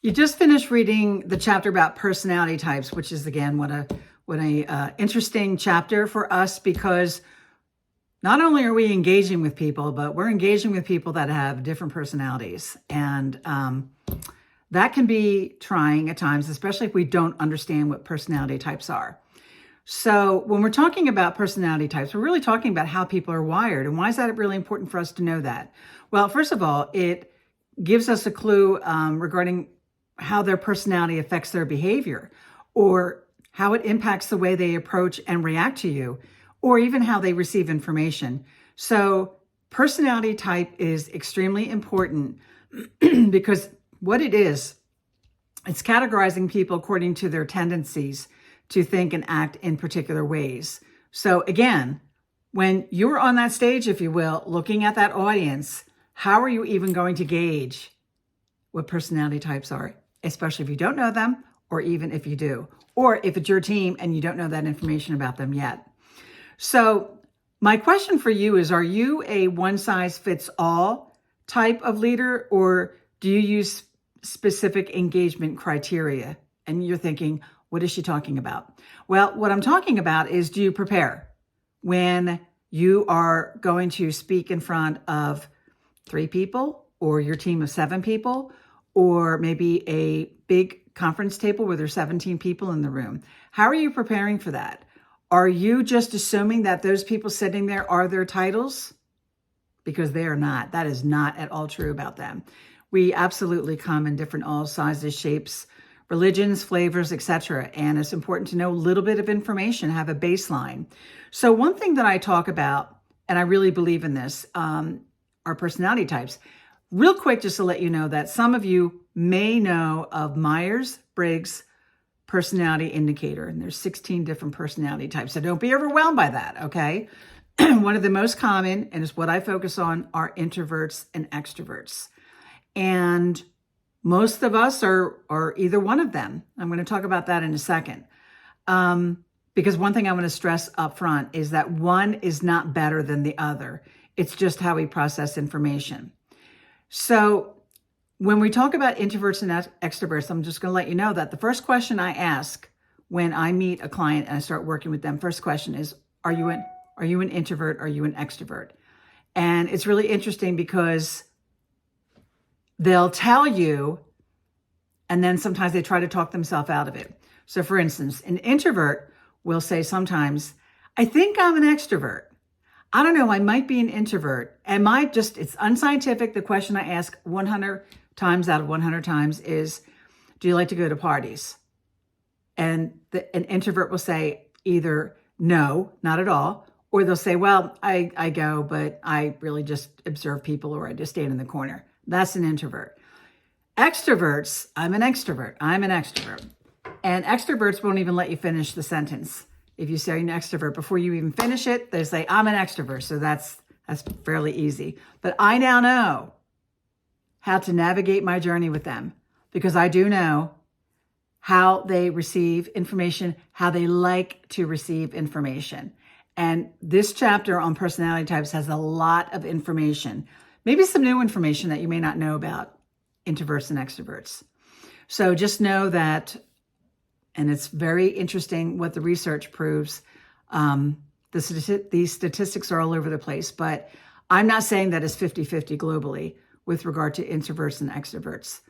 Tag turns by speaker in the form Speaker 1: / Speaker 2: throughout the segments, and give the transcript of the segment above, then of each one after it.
Speaker 1: You just finished reading the chapter about personality types, which is, again, what a interesting chapter for us, because not only are we engaging with people, but we're engaging with people that have different personalities. And that can be trying at times, especially if we don't understand what personality types are. So when we're talking about personality types, we're really talking about how people are wired. And why is that really important for us to know that? Well, first of all, it gives us a clue regarding how their personality affects their behavior, or how it impacts the way they approach and react to you, or even how they receive information. So personality type is extremely important because what it is, it's categorizing people according to their tendencies to think and act in particular ways. So again, when you're on that stage, if you will, looking at that audience, how are you even going to gauge what personality types are, especially if you don't know them, or even if you do, or if it's your team and you don't know that information about them yet. So my question for you is, are you a one-size-fits-all type of leader, or do you use specific engagement criteria? And you're thinking, what is she talking about? Well, what I'm talking about is, do you prepare when you are going to speak in front of 3 people, or your team of 7 people, or maybe a big conference table where there's 17 people in the room? How are you preparing for that? Are you just assuming that those people sitting there are their titles? Because they are not. That is not at all true about them. We absolutely come in different all sizes, shapes, religions, flavors, etc. And it's important to know a little bit of information, have a baseline. So one thing that I talk about, and I really believe in this, are personality types. Real quick, just to let you know that some of you may know of Myers-Briggs personality indicator, and there's 16 different personality types. So don't be overwhelmed by that, okay? One of the most common, and is what I focus on, are introverts and extroverts. And most of us are either one of them. I'm going to talk about that in a second. Because one thing I want to stress up front is that one is not better than the other. It's just how we process information. So when we talk about introverts and extroverts, I'm just going to let you know that the first question I ask when I meet a client and I start working with them, first question is, are you an introvert? Are you an extrovert? And it's really interesting because they'll tell you, and then sometimes they try to talk themselves out of it. So for instance, an introvert will say sometimes, I think I'm an extrovert. I don't know, I might be an introvert. It's unscientific. The question I ask 100 times out of 100 times is, do you like to go to parties? And an introvert will say either no, not at all, or they'll say, well, I go, but I really just observe people, or I just stand in the corner. That's an introvert. Extroverts, I'm an extrovert. And extroverts won't even let you finish the sentence. If you say an extrovert, before you even finish it, they say, I'm an extrovert. So that's fairly easy. But I now know how to navigate my journey with them, because I do know how they receive information, how they like to receive information. And this chapter on personality types has a lot of information, maybe some new information that you may not know about introverts and extroverts. So just know that, and it's very interesting what the research proves. These statistics are all over the place, but I'm not saying that it's 50-50 globally with regard to introverts and extroverts.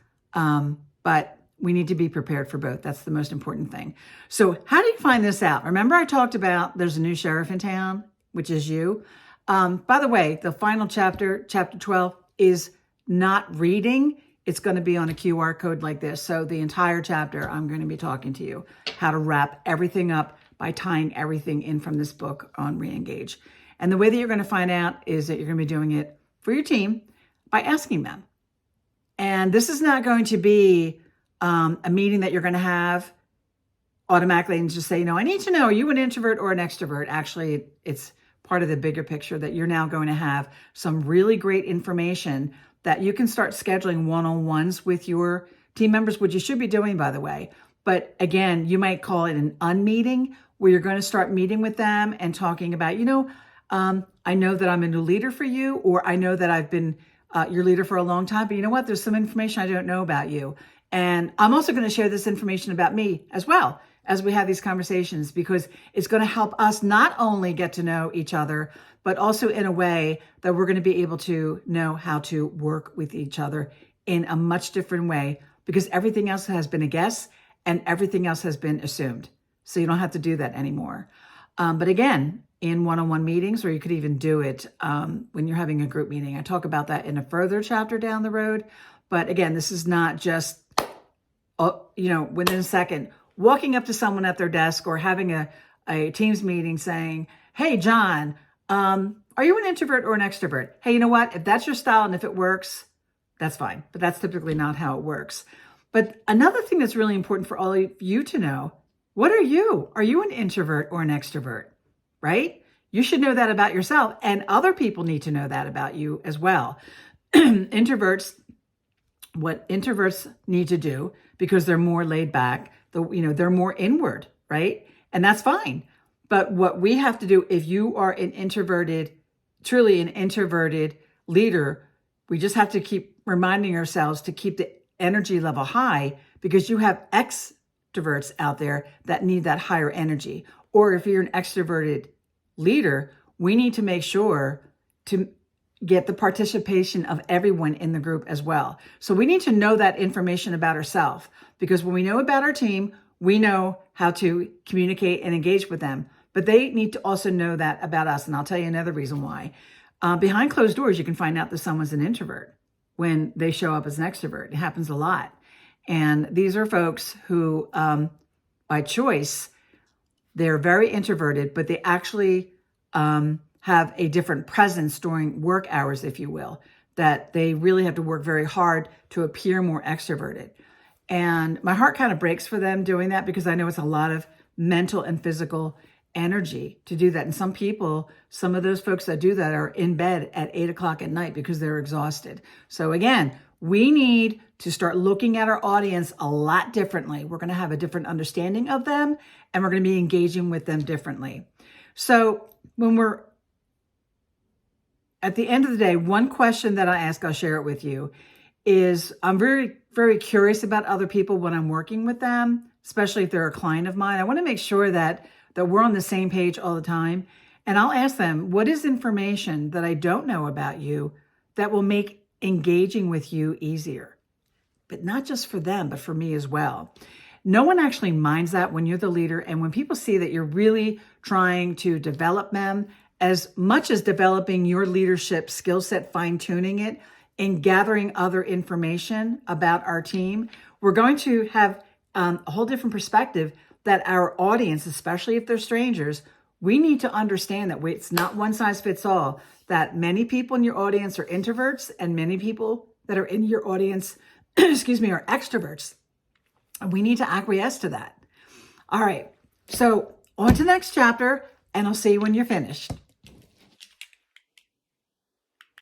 Speaker 1: But we need to be prepared for both. That's the most important thing. So how do you find this out? Remember I talked about there's a new sheriff in town, which is you. By the way, the final chapter, chapter 12, is not reading. It's going to be on a QR code like this. So the entire chapter, I'm going to be talking to you how to wrap everything up by tying everything in from this book on reEngage. And the way that you're going to find out is that you're going to be doing it for your team by asking them. And this is not going to be a meeting that you're going to have automatically and just say, I need to know, are you an introvert or an extrovert? Actually, it's part of the bigger picture that you're now going to have some really great information that you can start scheduling one-on-ones with your team members, which you should be doing, by the way. But again, you might call it an unmeeting, where you're going to start meeting with them and talking about, I know that I'm a new leader for you, or I know that I've been your leader for a long time, but you know what? There's some information I don't know about you. And I'm also going to share this information about me as well as we have these conversations, because it's going to help us not only get to know each other, but also in a way that we're going to be able to know how to work with each other in a much different way, because everything else has been a guess and everything else has been assumed. So you don't have to do that anymore. But again, in one-on-one meetings, or you could even do it when you're having a group meeting. I talk about that in a further chapter down the road. But again, this is not just, within a second, walking up to someone at their desk or having a Teams meeting saying, hey, John, are you an introvert or an extrovert? Hey, you know what? If that's your style and if it works, that's fine. But that's typically not how it works. But another thing that's really important for all of you to know, what are you? Are you an introvert or an extrovert? Right? You should know that about yourself, and other people need to know that about you as well. What introverts need to do, because they're more laid back, they're more inward, right? And that's fine. But what we have to do, if you are truly an introverted leader, we just have to keep reminding ourselves to keep the energy level high, because you have extroverts out there that need that higher energy. Or if you're an extroverted leader, we need to make sure to get the participation of everyone in the group as well. So we need to know that information about ourselves, because when we know about our team, we know how to communicate and engage with them. But they need to also know that about us. And I'll tell you another reason why. Behind closed doors, you can find out that someone's an introvert when they show up as an extrovert. It happens a lot. And these are folks who, by choice, they're very introverted, but they actually have a different presence during work hours, if you will, that they really have to work very hard to appear more extroverted. And my heart kind of breaks for them doing that, because I know it's a lot of mental and physical energy to do that. And some of those folks that do that are in bed at 8 o'clock at night because they're exhausted. So again, we need to start looking at our audience a lot differently. We're going to have a different understanding of them, and we're going to be engaging with them differently. So when we're at the end of the day, one question that I ask, I'll share it with you, is I'm very, very curious about other people when I'm working with them, especially if they're a client of mine. I want to make sure that we're on the same page all the time. And I'll ask them, what is information that I don't know about you that will make engaging with you easier? But not just for them, but for me as well. No one actually minds that when you're the leader, and when people see that you're really trying to develop them, as much as developing your leadership skill set, fine-tuning it, and gathering other information about our team, we're going to have a whole different perspective that our audience, especially if they're strangers, we need to understand that it's not one size fits all, that many people in your audience are introverts and many people that are in your audience, are extroverts. And we need to acquiesce to that. All right, so on to the next chapter, and I'll see you when you're finished.